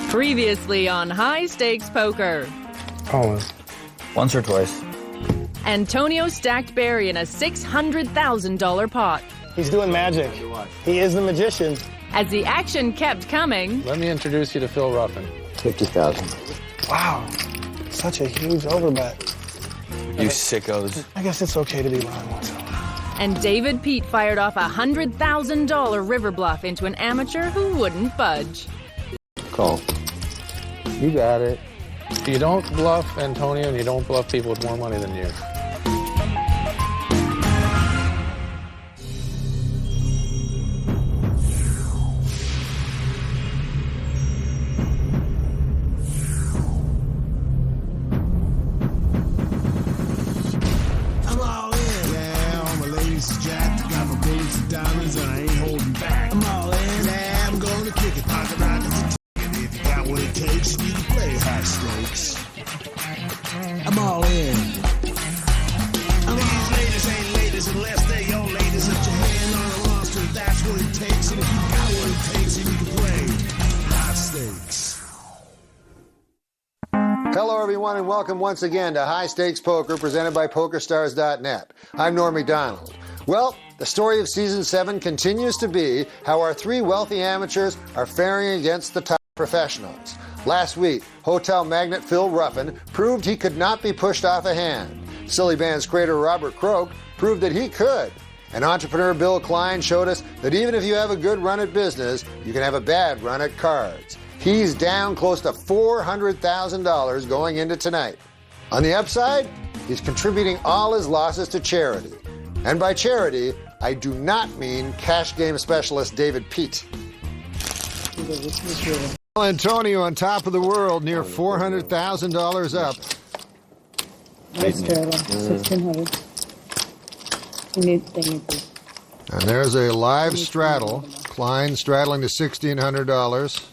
Previously on High Stakes Poker. Always. Once or twice. Antonio stacked Barry in a $600,000 pot. He's doing magic. He is the magician. As the action kept coming, Let me introduce you to Phil Ruffin. 50,000. Wow. Such a huge overbet. You sickos. I guess it's okay to be wrong once in a while. and David Pete fired off a $100,000 river bluff into an amateur who wouldn't budge. Call. You got it. You don't bluff Antonio, and you don't bluff people with more money than you. I'm all in. Yeah, all my ladies is jacked. Got my bullets and diamonds, and I ain't holding back. I'm all in. Yeah, I'm gonna kick it. Pocket rockets and ticket. If you got what it takes, you can play high stakes. I'm all in. These ladies ain't ladies unless they your ladies. Put your hand on the roster, that's what it takes. And if you got what it takes, then you can play high stakes. Hello, everyone, and welcome once again to High Stakes Poker, presented by PokerStars.net. I'm Norm Macdonald. Well, the story of Season 7 continues to be how our three wealthy amateurs are faring against the top professionals. Last week, hotel magnate Phil Ruffin proved he could not be pushed off a hand. Silly Band's creator Robert Croak proved that he could. And entrepreneur Bill Klein showed us that even if you have a good run at business, you can have a bad run at cards. He's down close to $400,000 going into tonight. On the upside, he's contributing all his losses to charity. And by charity, I do not mean cash game specialist David Pete. Antonio on top of the world, near $400,000 up. Let's straddle. 1,600. They need this. And there's a live straddle. Klein straddling to $1,600.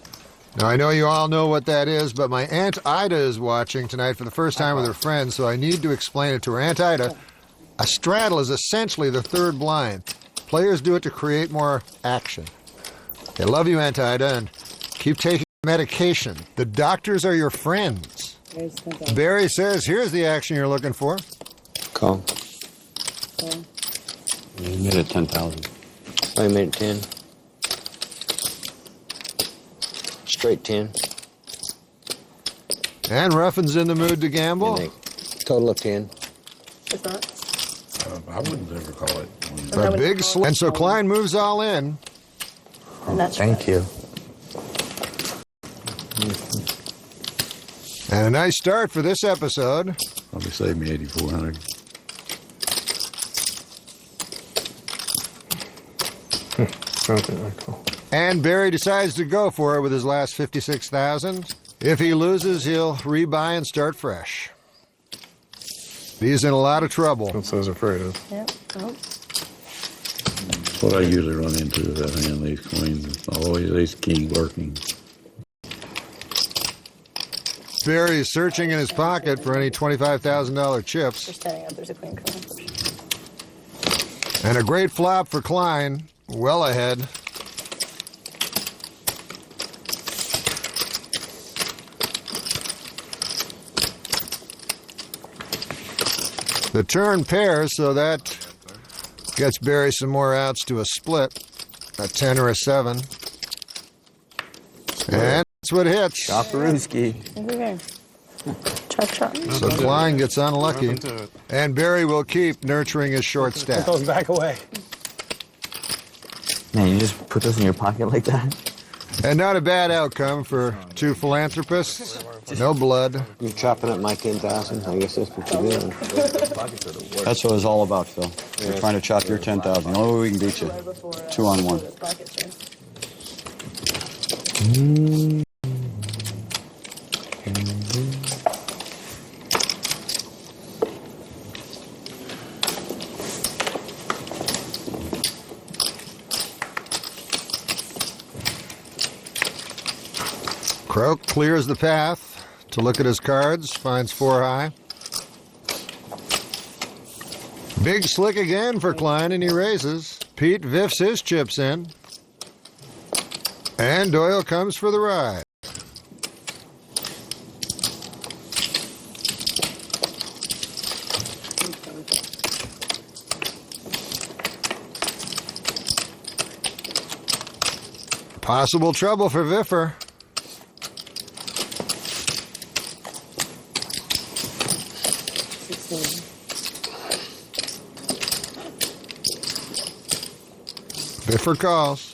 Now, I know you all know what that is, but my Aunt Ida is watching tonight for the first time with her friends, so I need to explain it to her. Aunt Ida, a straddle is essentially the third blind. Players do it to create more action. I love you, Aunt Ida, and keep taking medication. The doctors are your friends. Barry says, here's the action you're looking for. Call. You made it 10,000. I made it 10. Straight 10. And Ruffin's in the mood to gamble. Total of 10. I wouldn't ever call it. A big slip. And so Klein moves all in. Thank you. And a nice start for this episode. Probably saved me 8,400. And Barry decides to go for it with his last 56,000. If he loses, he'll rebuy and start fresh. He's in a lot of trouble. That's what I was afraid of. Yep. Oh. What I usually run into is that hand, these queens, always ace king lurking. Barry's searching in his pocket for any $25,000 chips. They're setting up. There's a queen coming. And a great flop for Klein, well ahead. The turn pairs, so that gets Barry some more outs to a split, a 10 or a 7. And that's what hits. Chaparooski. Okay. Chop, chop. So Klein gets unlucky. And Barry will keep nurturing his short stack. Put those back away. Man, you just put this in your pocket like that? And not a bad outcome for two philanthropists. No blood. You're chopping up my 10,000. I guess that's what you're doing. That's what it's all about, Phil. We're trying to chop your 10,000. The only way we can beat you. 2 on 1. Croak clears the path to look at his cards, finds 4 high. Big slick again for Klein, and he raises. Pete viffs his chips in. And Doyle comes for the ride. Possible trouble for Viffer. Viffer calls.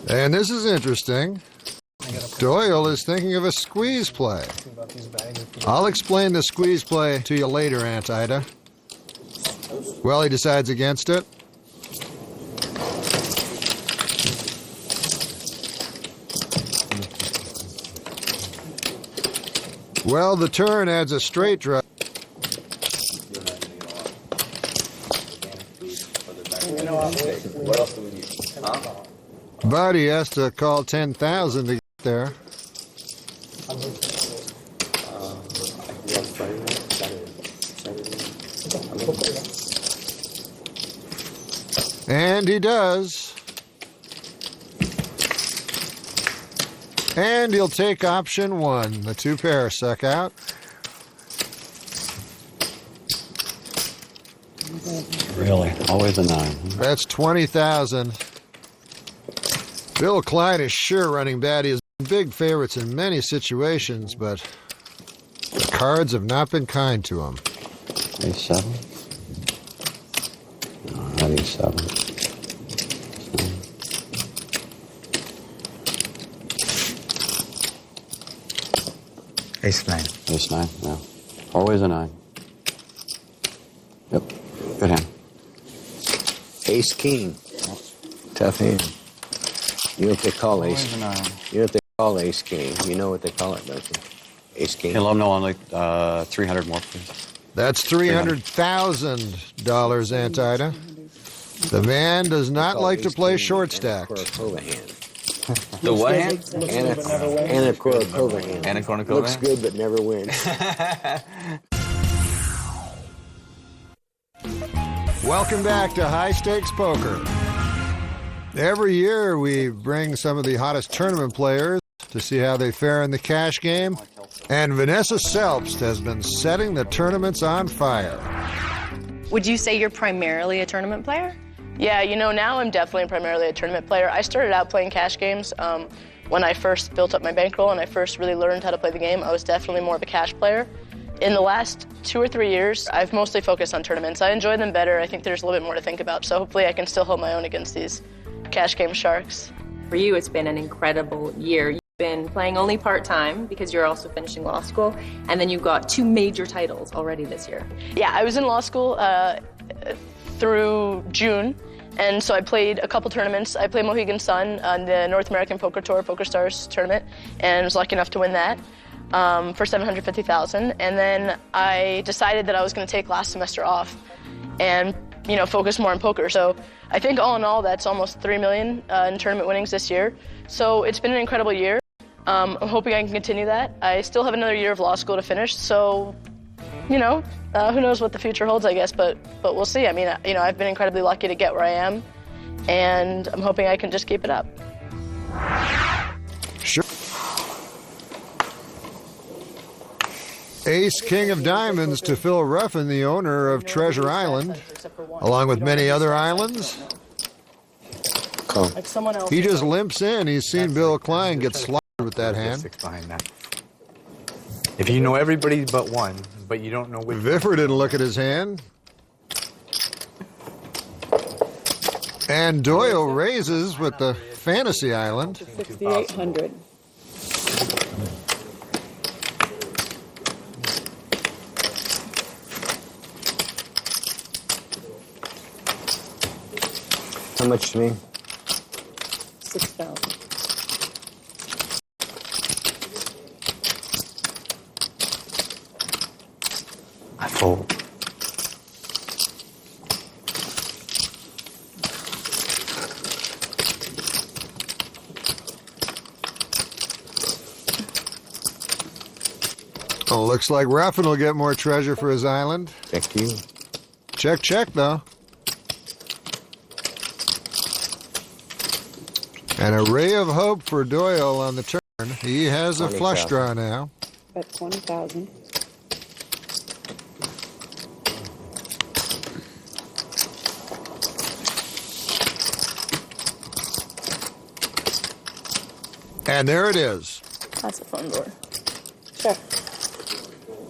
And this is interesting. Doyle is thinking of a squeeze play. I'll explain the squeeze play to you later, Aunt Ida. Well, he decides against it. Well, the turn adds a straight draw. But he has to call 10,000 to get there. And he does. And he'll take option one. The two pairs suck out. Really? Always a 9. That's 20,000. Bill Klein is sure running bad. He has been big favorites in many situations, but the cards have not been kind to him. Ace 7? No, not Ace 7. Ace 9. Ace 9, no. Always a 9. Yep. Good hand. Ace king. Tough hand. You know what they call ace? You know what they call ace king? You know what they call it, don't you? Ace king. Hey, let him know on like 300 more, please. That's $300,000, Aunt Ida. The man does not like to play short stacks. The what hand? Anna Korakova hand. Anna Korakova? Looks good but never wins. Welcome back to High Stakes Poker. Every year we bring some of the hottest tournament players to see how they fare in the cash game. And Vanessa Selbst has been setting the tournaments on fire. Would you say you're primarily a tournament player? Yeah, you know, now I'm definitely primarily a tournament player. I started out playing cash games when I first built up my bankroll and I first really learned how to play the game. I was definitely more of a cash player. In the last 2 or 3 years, I've mostly focused on tournaments. I enjoy them better. I think there's a little bit more to think about, so hopefully I can still hold my own against these cash game sharks. For you, it's been an incredible year. You've been playing only part-time because you're also finishing law school, and then you've got 2 major titles already this year. Yeah, I was in law school through June, and so I played a couple tournaments. I played Mohegan Sun on the North American Poker Tour PokerStars tournament, and was lucky enough to win that for $750,000. And then I decided that I was going to take last semester off and, you know, focus more on poker. So I think all in all, that's almost $3 million in tournament winnings this year. So it's been an incredible year. I'm hoping I can continue that. I still have another year of law school to finish, so, you know, who knows what the future holds, I guess, but we'll see. I mean, you know, I've been incredibly lucky to get where I am, and I'm hoping I can just keep it up. Sure. Ace King of Diamonds to Phil Ruffin, the owner of Treasure Island, along with many other islands. He just limps in. He's seen Bill Klein get slaughtered with that hand. 6 behind that. If you know everybody but one, but you don't know which. Viffer didn't look at his hand. And Doyle raises with the Fantasy Island. 6,800. How much to me? 6,000. I fold. Oh, looks like Ruffin will get more treasure for his island. Check you. Check, check, though. An array of hope for Doyle on the turn. He has a flush draw now. Bet 20,000. And there it is. That's a fun board. Sure. I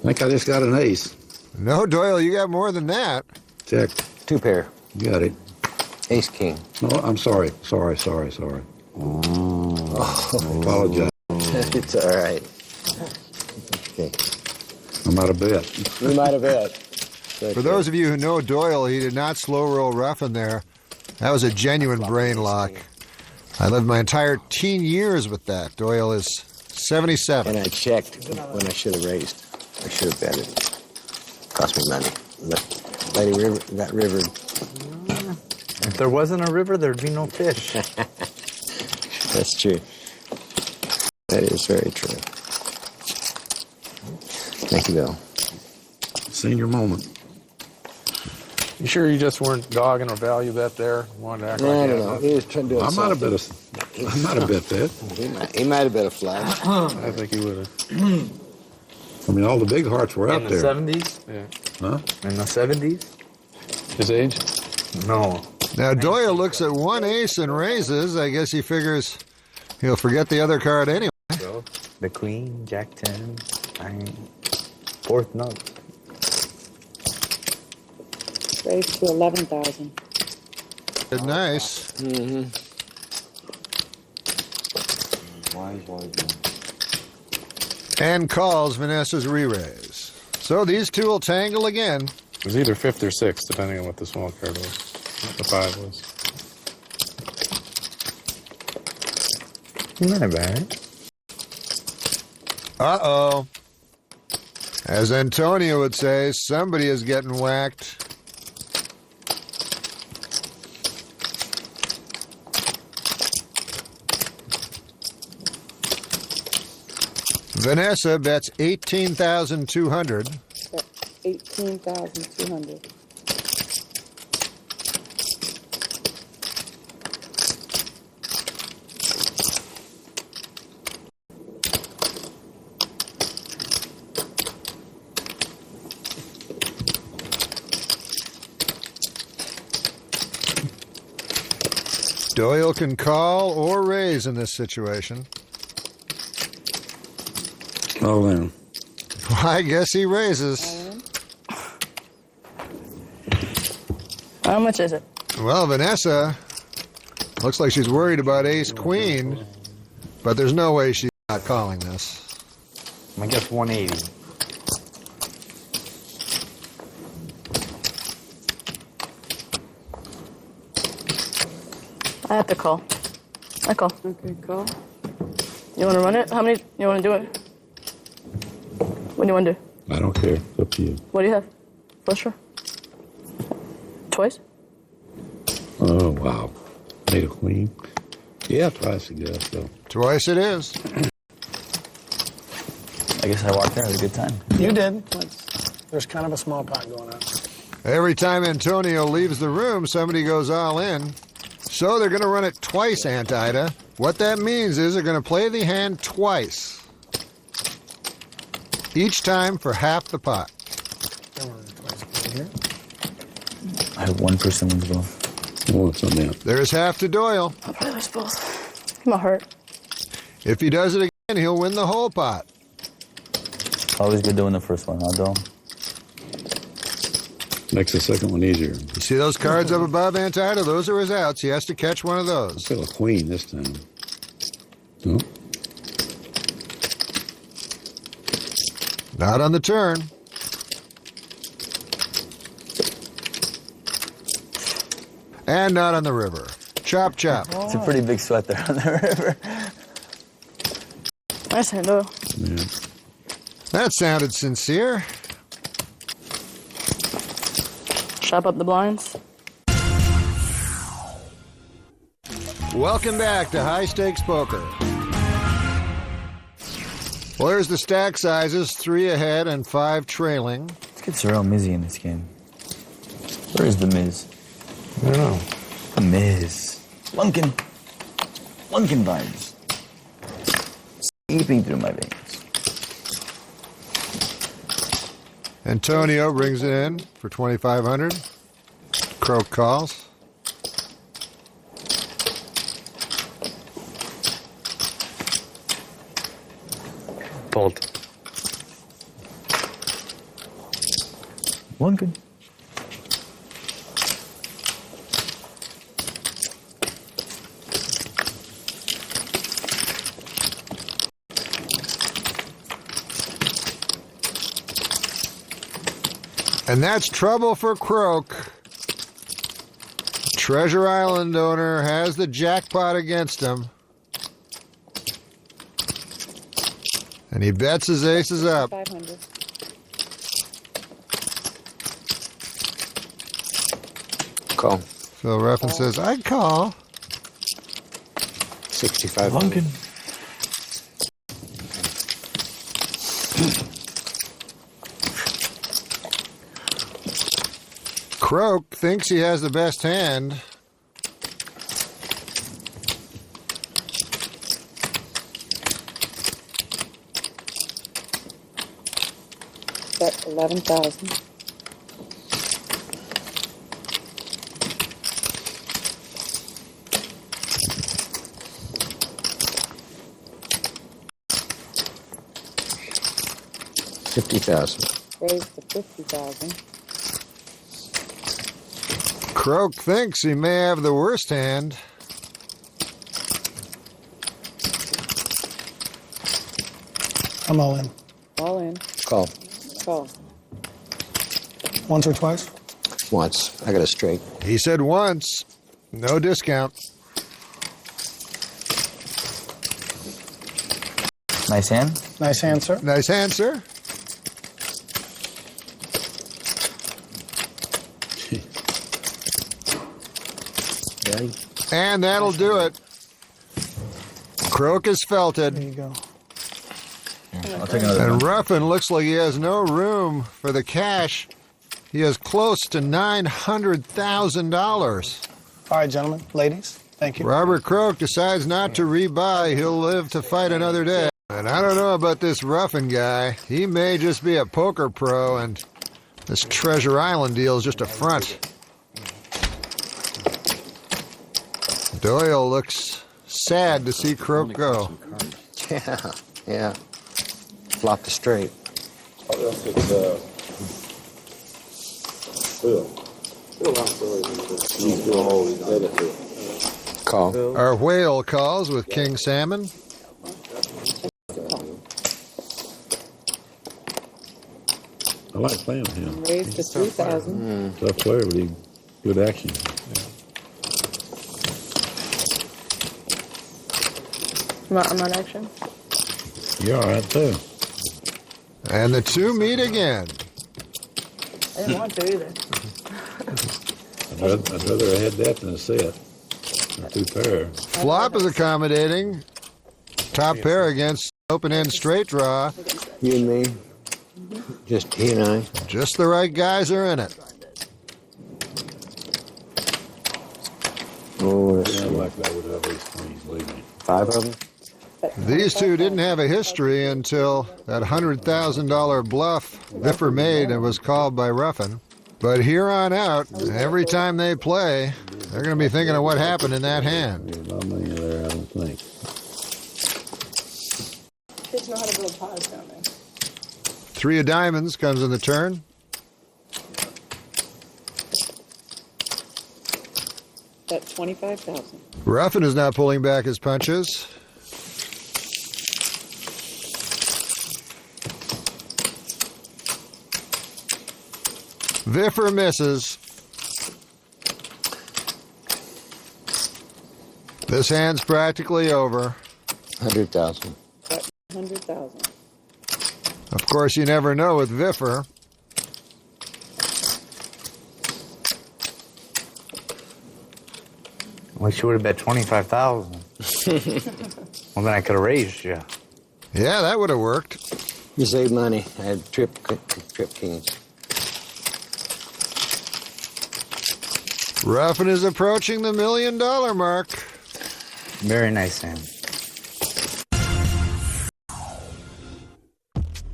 think I just got an ace. No, Doyle, you got more than that. Check. 2 pair. You got it. Ace king. No, I'm sorry. Sorry. Oh. I apologize. It's all right. Okay. I'm out of bet. You might have bet. For those of you who know Doyle, he did not slow roll rough in there. That was a genuine brain lock. I lived my entire teen years with that. Doyle is 77. And I checked when I should have raised. I should have bet it. Cost me money. That river. If there wasn't a river, there'd be no fish. That's true. That is very true. Thank you, Bill. Senior moment. You sure you just weren't dogging a value bet there? Wanted to act like I you don't had know. that? He was trying to do I might have bet that. He might have bet a flag. I think he would have. I mean, all the big hearts were out In the there. 70s? Yeah. Huh? In the 70s? His age? No. Now, Doyle looks at one ace and raises. I guess he figures he'll forget the other card anyway. So, the queen, jack 10, 9, 4th note. Raised to 11,000. Nice. And calls Vanessa's re-raise. So these two will tangle again. It was either 5th or 6th, depending on what the small card was. What the 5 was. Not bad. Uh-oh. As Antonio would say, somebody is getting whacked. Vanessa bets 18,200. 18,200. Doyle can call or raise in this situation. Oh, then. I guess he raises. How much is it? Well, Vanessa looks like she's worried about ace-queen, but there's no way she's not calling this. I guess 180. I have to call. I call. Okay, call. You want to run it? How many? You want to do it? What do you want to do? I don't care. It's up to you. What do you have? Flusher? Twice? Oh, wow. Made a queen? Yeah, twice, I guess. So. Twice it is. I guess I walked there. It was a good time. You did. There's kind of a small pot going on. Every time Antonio leaves the room, somebody goes all in. So they're going to run it twice, Aunt Ida. What that means is they're going to play the hand twice. Each time for half the pot. I hope one person wins both. Oh, it's on that. There's half to Doyle. I'll probably lose both. My heart. If he does it again, he'll win the whole pot. Always good doing the first one, huh, Dole? Makes the second one easier. You see those cards up above, Aunt Ida? Those are his outs. He has to catch one of those. Still a queen this time. No? Not on the turn. And not on the river. Chop, chop. It's a pretty big sweat there on the river. Nice hand, Doyle. Yeah. That sounded sincere. Chop up the blinds. Welcome back to High Stakes Poker. Well, here's the stack sizes, 3 ahead and 5 trailing. Let's get Sorrel Mizzy in this game. Where is the Miz? I don't know. The Miz. Lunkin vibes. Seeping through my veins. Antonio brings it in for 2,500. Croak calls. Fold. One good. And that's trouble for Croak. Treasure Island owner has the jackpot against him. And he bets his aces up. 500. Call. Phil Ruffin says, I'd call. 65. Lunkin. Croak thinks he has the best hand. Bet 11,000. $50,000. Raised to 50,000. Croak thinks he may have the worst hand. I'm all in. All in. Call. Call. Once or twice? Once. I got a straight. He said once. No discount. Nice hand. Nice hand, sir. Nice hand, sir. And that'll do it. Croak is felted. There you go. I'll take another And one. Ruffin looks like he has no room for the cash. He is close to $900,000. All right, gentlemen, ladies, thank you. Robert Croak decides not to rebuy. He'll live to fight another day. And I don't know about this Ruffin guy. He may just be a poker pro, and this Treasure Island deal is just a front. Doyle looks sad to see Croak go. Yeah, yeah. Flop the straight. Call. Our whale calls with King Salmon. I like playing with him. Raised to 3,000. Tough player, but he good action. I'm on action. You're all right, too. And the two meet again. I didn't want to either. I'd rather have had that than a set. Or two pair. Flop is accommodating. Top pair against open-end straight draw. You and me. Just he and I. Just the right guys are in it. Oh, Yeah, like that would have ace queens, believe me. 5 of them? These two didn't have a history until that $100,000 bluff Biffer made and was called by Ruffin. But here on out, every time they play, they're going to be thinking of what happened in that hand. There's not many there, I don't think. Kids know how to build pies down there. 3 of diamonds comes in the turn. Bet 25,000. Ruffin is now pulling back his punches. Biffer misses. This hand's practically over. 100,000. Bet 100,000. Of course, you never know with Biffer. Wish you would have bet 25,000. Well, then I could have raised you. Yeah, that would have worked. You save money. I had trip kings. Ruffin is approaching the $1 million mark. Very nice hand.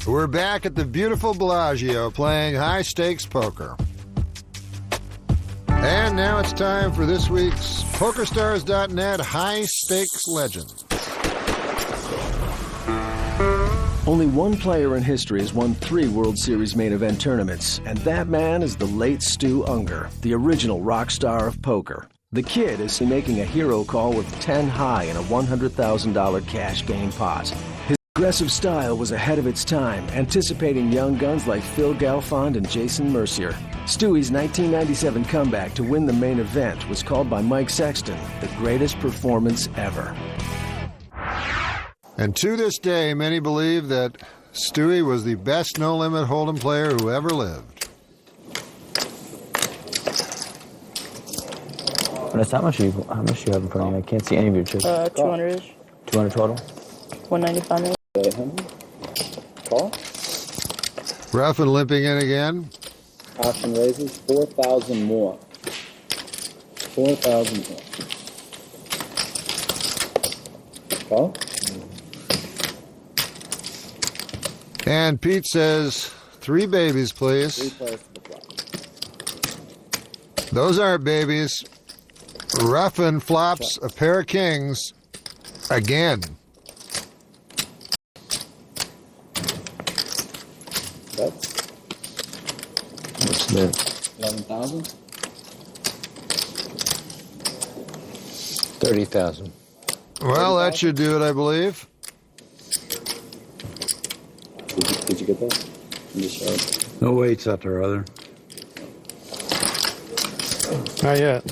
We're back at the beautiful Bellagio playing high-stakes poker. And now it's time for this week's PokerStars.net high-stakes legend. Only one player in history has won 3 World Series main event tournaments, and that man is the late Stu Unger, the original rock star of poker. The kid is making a hero call with 10 high in a $100,000 cash game pot. His aggressive style was ahead of its time, anticipating young guns like Phil Galfond and Jason Mercier. Stewie's 1997 comeback to win the main event was called by Mike Sexton the greatest performance ever. And to this day, many believe that Stewie was the best no-limit hold'em player who ever lived. Vanessa, how much you have in front of you? I can't see any of your chips. 200-ish. 200 total? 195 maybe. Call. Ruffin limping in again. Option raises 4,000 more. 4,000 more. Call. And Pete says, 3 babies, please. 3 players to the flop. Those aren't babies. Ruffin flops a pair of kings again. That's What's that? 11,000. 30,000. Well, that should do it, I believe. Did you get that? I'm just showing. No weights up there, other. Not yet.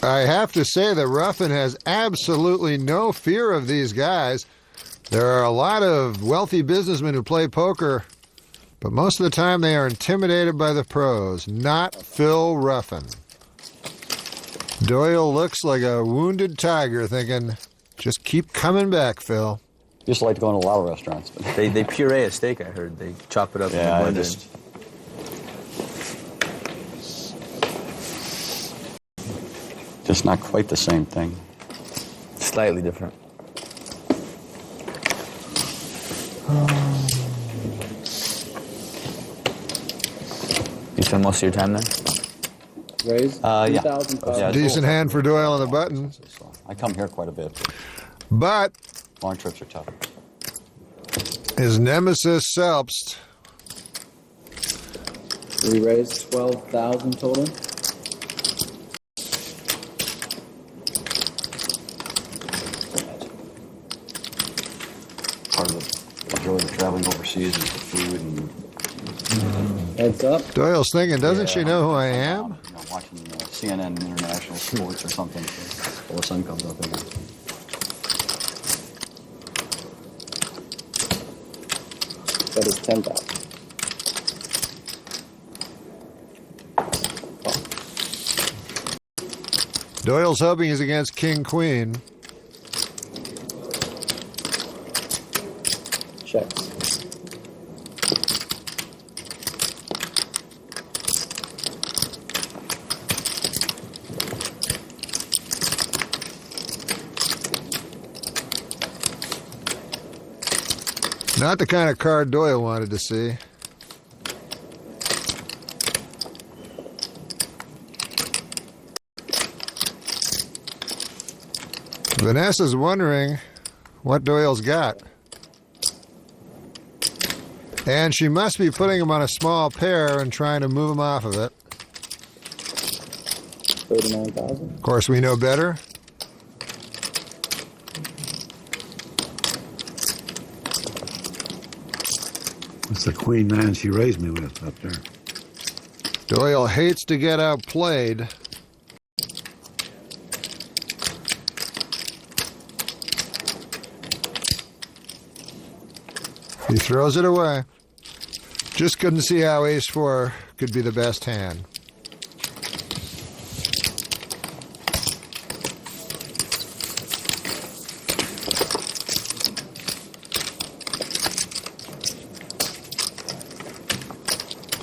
I have to say that Ruffin has absolutely no fear of these guys. There are a lot of wealthy businessmen who play poker, but most of the time they are intimidated by the pros, not Phil Ruffin. Doyle looks like a wounded tiger thinking, just keep coming back, Phil. Used to like to go into a lot of restaurants. But They puree a steak, I heard. They chop it up in the yeah, blender. just not quite the same thing. Slightly different. You spend most of your time there? Raise Yeah. 3,500. Yeah, Decent hand for Doyle on the button. So I come here quite a bit. But Long trips are tough. his nemesis Selpst. We raised 12,000 total. Part of the joy of traveling overseas is the food and Heads up. Doyle's thinking, doesn't she know who I am? you know, watching CNN International Sports or something before the sun comes up again. That is 10,000. Doyle's hoping he's against King Queen. Checks. Not the kind of card Doyle wanted to see. Vanessa's wondering what Doyle's got. And she must be putting him on a small pair and trying to move him off of it. 39,000. Of course, we know better. It's the queen nine she raised me with up there. Doyle hates to get outplayed. He throws it away. Just couldn't see how ace-4 could be the best hand.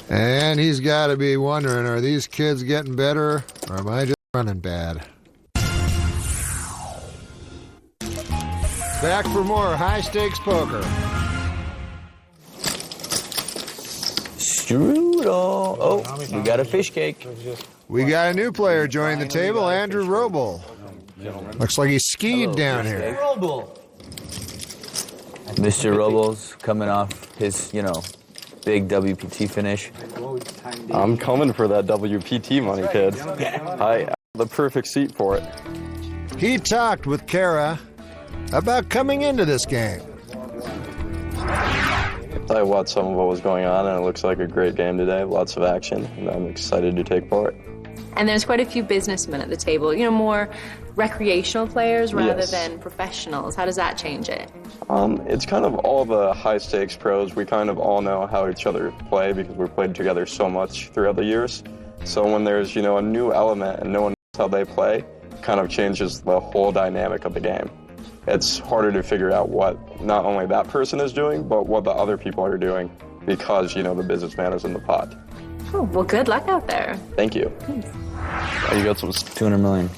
And he's got to be wondering, are these kids getting better, or am I just running bad? Back for more high-stakes poker. Strudel. Oh, we got a fish cake. We got a new player joining the table, Andrew Roble. Looks like he skied down here. Mr. Robles coming off his, big WPT finish. I'm coming for that WPT money, kids. I the perfect seat for it. He talked with Kara about coming into this game. I watched some of what was going on, and it looks like a great game today. Lots of action, and I'm excited to take part. And there's quite a few businessmen at the table, more recreational players rather Yes. than professionals. How does that change it? It's kind of all the high-stakes pros. We kind of all know how each other play because we've played together so much throughout the years. So when there's, a new element and no one knows how they play, it kind of changes the whole dynamic of the game. It's harder to figure out what not only that person is doing, but what the other people are doing because, the businessman is in the pot. Oh, well, good luck out there. Thank you. Thanks. You got some 200 million.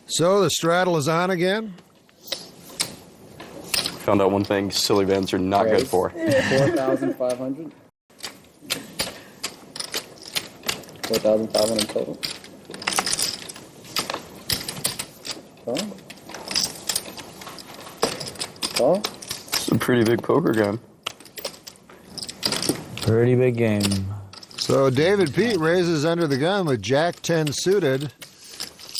So the straddle is on again? Found out one thing silly bands are not good for. 4,500. 4,500 total. Call? It's a pretty big poker game. Pretty big game. So David Pete raises under the gun with Jack 10 suited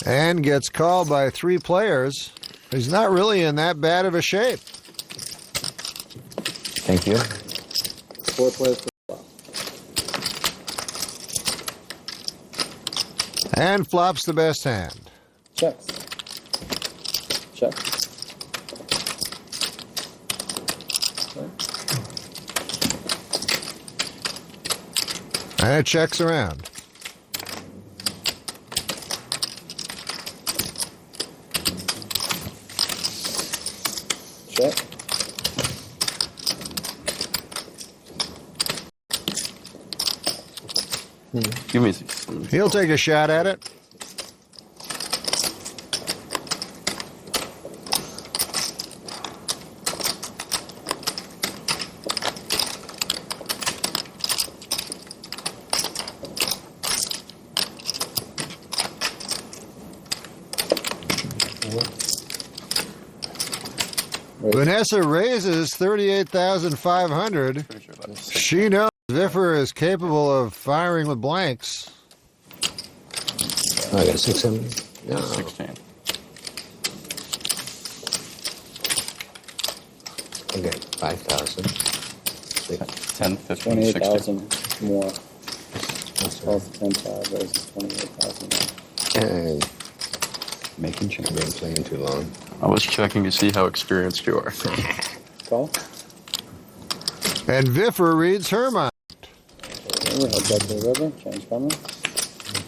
and gets called by 3 players. He's not really in that bad of a shape. Thank you. 4 players per flop. And flops the best hand. Checks. Check. And it checks around. Check. Give me 6. He'll take a shot at it. Vanessa raises 38,500. She knows Viffer is capable of firing with blanks. I got 600. No. 16. I got 5,000. 10, 15, 28,000 more. 12 to 10, 5 raises 28,000 more. And making sure I've been playing too long. I was checking to see how experienced you are. Call. And Viffer reads Harman. River, head back to the river. Change coming.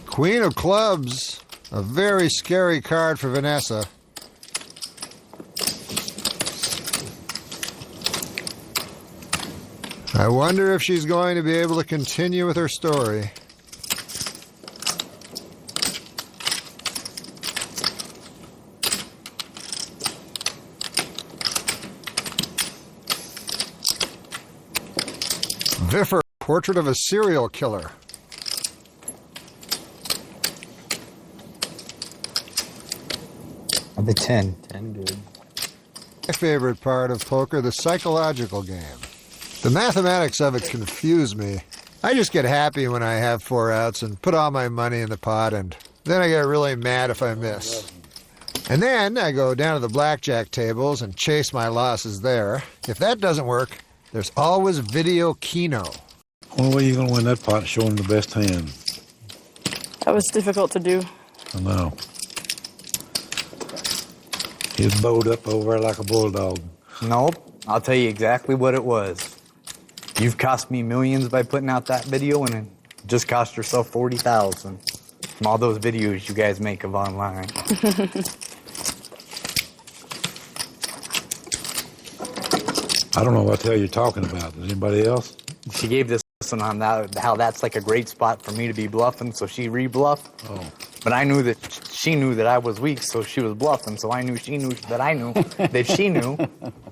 Queen of clubs. A very scary card for Vanessa. I wonder if she's going to be able to continue with her story. Viffer, portrait of a serial killer. I'll be 10. 10, good. My favorite part of poker, the psychological game. The mathematics of it confuse me. I just get happy when I have 4 outs and put all my money in the pot, and then I get really mad if I miss. And then I go down to the blackjack tables and chase my losses there. If that doesn't work, there's always video Keno. Only way you're going to win that pot is showing the best hand. That was difficult to do. I know. He's bowed up over like a bulldog. Nope. I'll tell you exactly what it was. You've cost me millions by putting out that video, and it just cost yourself 40,000 from all those videos you guys make of online. I don't know what the hell you're talking about. Is anybody else? She gave this lesson on that, how that's like a great spot for me to be bluffing, so she re-bluffed. Oh. But I knew that she knew that I was weak, so she was bluffing. So I knew she knew that I knew that she knew.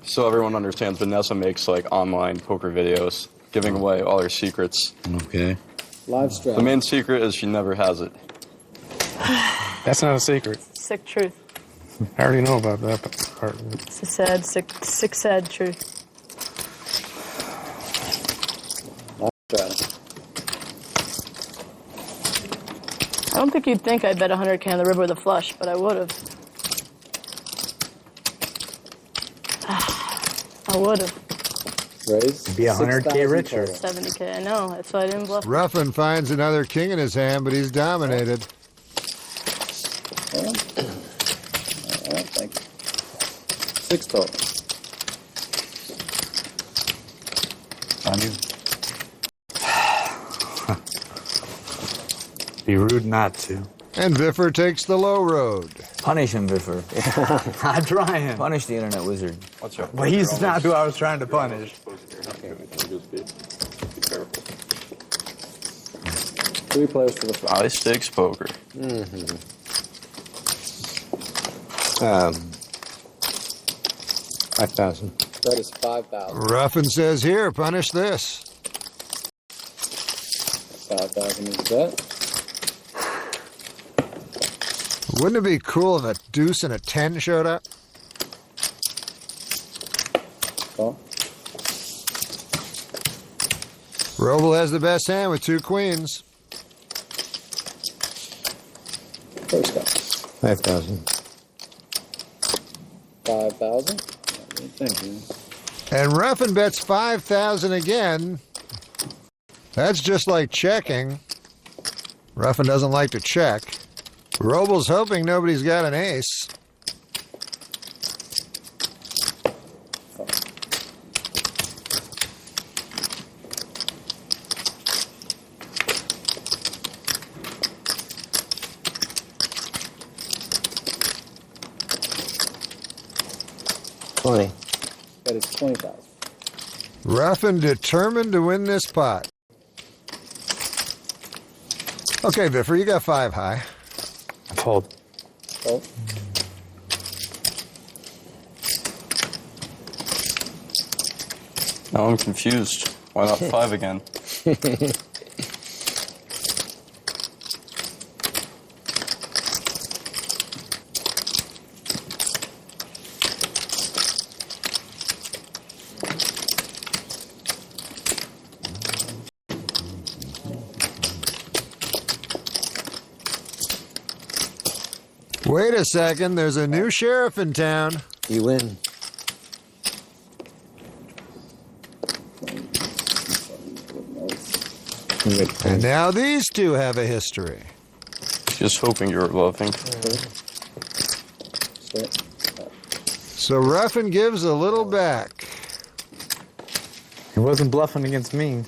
So everyone understands, Vanessa makes like online poker videos, giving away all her secrets. Okay. Live strat. The main secret is she never has it. That's not a secret. Sick truth. I already know about that part. It's a sad, sick, sad truth. Live strat. I don't think you'd think I'd bet 100K on the river with a flush, but I would have. I would have. Raise. Be 100K richer. 70K, I know. That's why I didn't bluff. Ruffin finds another king in his hand, but he's dominated. All right, thank you. 6 total. On you. Be rude not to. And Viffer takes the low road. Punish him, Viffer. I'm trying. Punish the internet wizard. Watch out. Well, he's not who I was trying to punish. Just be careful. 3 players for the flop. High stakes poker. 5,000. That is 5,000. Ruffin says, here, punish this. 5,000 is bet. Wouldn't it be cool if a deuce and a 10 showed up? Call. Roble has the best hand with 2 queens. First up. 5,000. 5,000. Thank you. And Ruffin bets 5,000 again. That's just like checking. Ruffin doesn't like to check. Roble's hoping nobody's got an ace. That is 20,000. Ruffin determined to win this pot. Okay, Viffer, you got 5 high. Fold. Oh. Now I'm confused. Why not 5 again? Wait a second, there's a new sheriff in town. You win. And now these two have a history. Just hoping you were bluffing. So Ruffin gives a little back. He wasn't bluffing against me.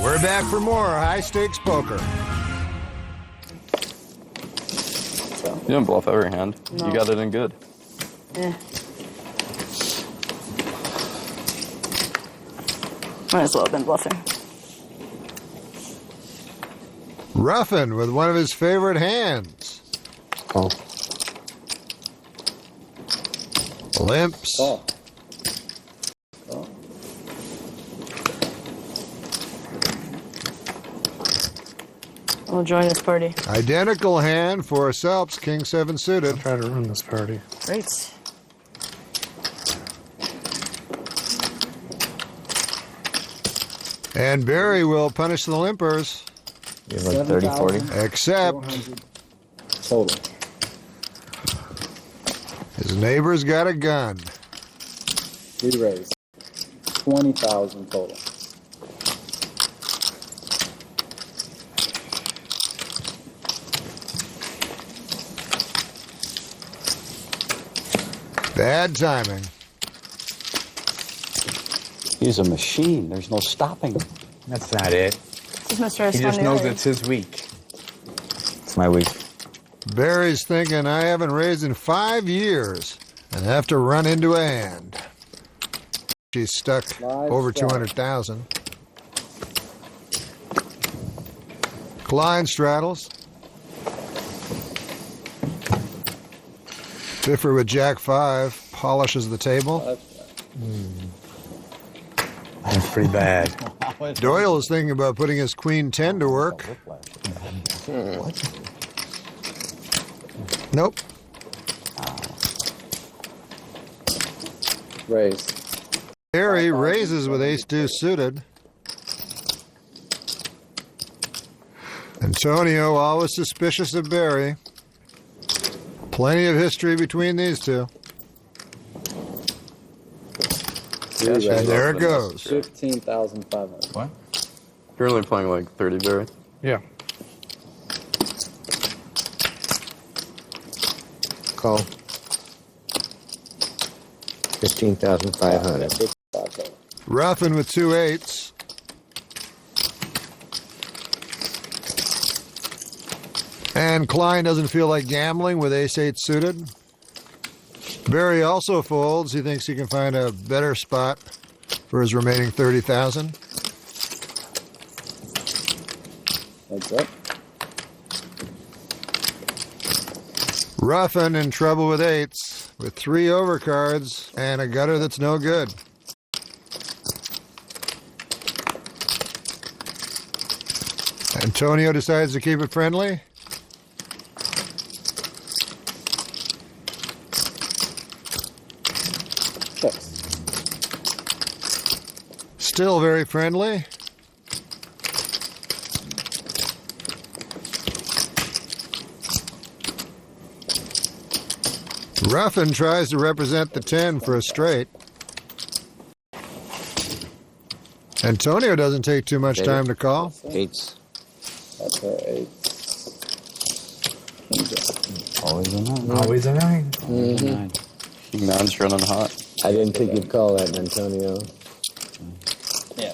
We're back for more high-stakes poker. You didn't bluff every hand. No. You got it in good. Yeah. Might as well have been bluffing. Ruffin with one of his favorite hands. Oh. Limps. Call. I'll join this party. Identical hand for Selps, King 7 suited. Try to run this party. Great. And Barry will punish the limpers. You have like 30, 40? Except Total. his neighbor's got a gun. Re-raise. 20,000 total. Bad timing. He's a machine. There's no stopping him. That's not it. This is Mr. He just Espanier. knows it's his week. It's my week. Barry's thinking, I haven't raised in 5 years and have to run into a hand. She's stuck Live over strike. 200,000. Klein straddles. Biffer with Jack 5 polishes the table. That's pretty bad. Doyle is thinking about putting his Queen 10 to work. Nope. Raise. Barry raises with ace-2 suited. Antonio, always suspicious of Barry. Plenty of history between these two. And there it goes. 15,500. What? You're only playing like 30, Barry? Yeah. Call. 15,500. Ruffin with 2 8s. And Klein doesn't feel like gambling with ace-8 suited. Barry also folds. He thinks he can find a better spot for his remaining 30,000. Heads up. Ruffin in trouble with 8s, with 3 overcards and a gutter that's no good. Antonio decides to keep it friendly. Still very friendly. Ruffin tries to represent the 10 for a straight. Antonio doesn't take too much time to call. 8s. That's our 8. Always a 9. Always a 9. King 9's running hot. I didn't think you'd call that, Antonio. Yeah.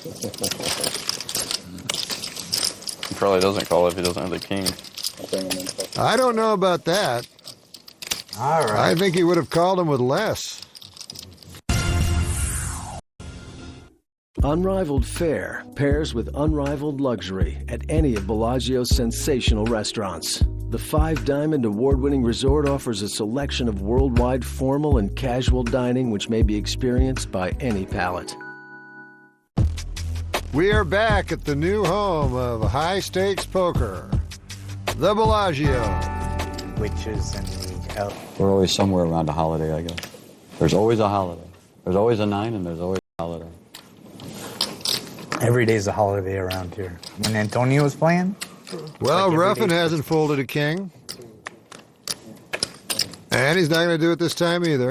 He probably doesn't call if he doesn't have the king. I don't know about that. All right. I think he would have called him with less. Unrivaled fare pairs with unrivaled luxury at any of Bellagio's sensational restaurants. The 5-Diamond award-winning resort offers a selection of worldwide formal and casual dining which may be experienced by any palate. We are back at the new home of high-stakes poker, the Bellagio. Witches and the elf. We're always somewhere around a holiday, I guess. There's always a holiday. There's always a 9 and there's always a holiday. Every day's a holiday around here. When Antonio was playing? Well, like Ruffin hasn't folded a king. And he's not going to do it this time either.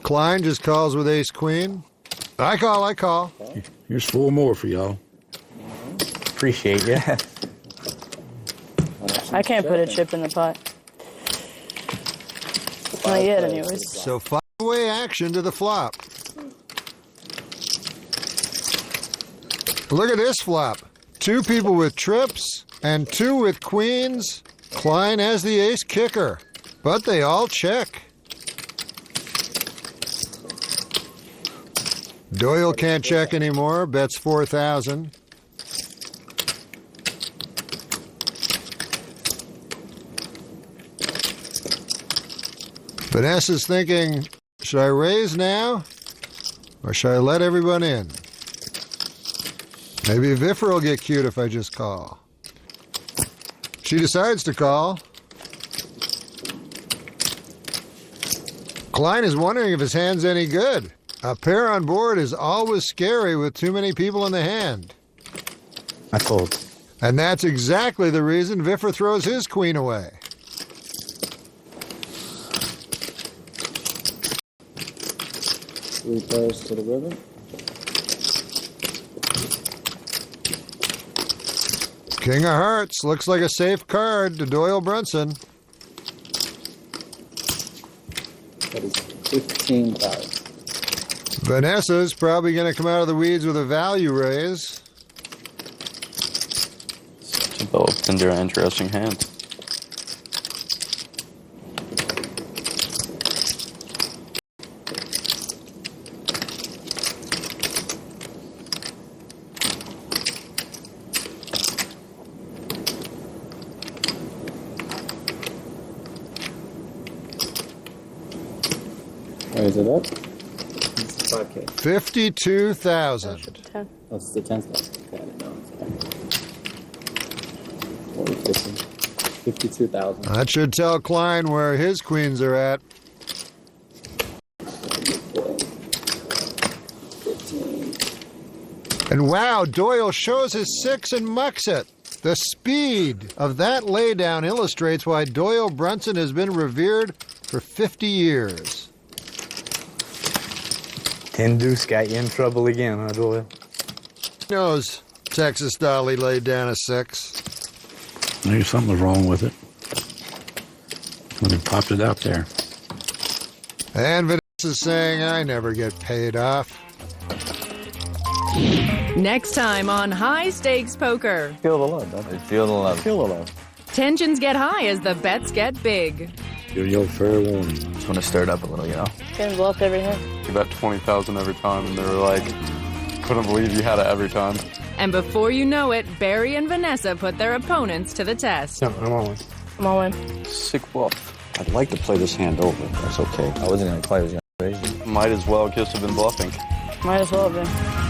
Klein just calls with ace-queen. I call. Here's 4 more for y'all. Appreciate you. I can't put a chip in the pot. Not yet, anyways. So 5-way action to the flop. Look at this flop. 2 people with trips and 2 with queens. Klein has the ace kicker, but they all check. Doyle can't check anymore, bets 4,000. Vanessa's thinking, should I raise now or should I let everyone in? Maybe Viffer will get cute if I just call. She decides to call. Klein is wondering if his hand's any good. A pair on board is always scary with too many people in the hand. I fold. And that's exactly the reason Viffer throws his queen away. Three pairs to the river. King of Hearts looks like a safe card to Doyle Brunson. That is 15,000. Vanessa's probably going to come out of the weeds with a value raise. Developed into an interesting hand. Is it up? It's 5K. 52,000. Oh, it's the 10th one. Okay, I didn't know. 52,000. That should tell Klein where his queens are at. And wow, Doyle shows his 6 and mucks it. The speed of that laydown illustrates why Doyle Brunson has been revered for 50 years. 10 deuce got you in trouble again, huh, Doyle? Knows Texas Dolly laid down a 6. Maybe something was wrong with it when he popped it out there. And Vanessa's saying, I never get paid off. Next time on High Stakes Poker. Feel the love, brother. Feel the love. Feel the love. Tensions get high as the bets get big. Give your fair warning. Just want to stir it up a little, you know? Getting bluffed every hand. You bet 20,000 every time, and they were like, couldn't believe you had it every time. And before you know it, Barry and Vanessa put their opponents to the test. No, I'm all in. I'm all in. Sick bluff. I'd like to play this hand over. That's okay. I wasn't going to play. I was going to raise you. Might as well just have been bluffing. Might as well have been.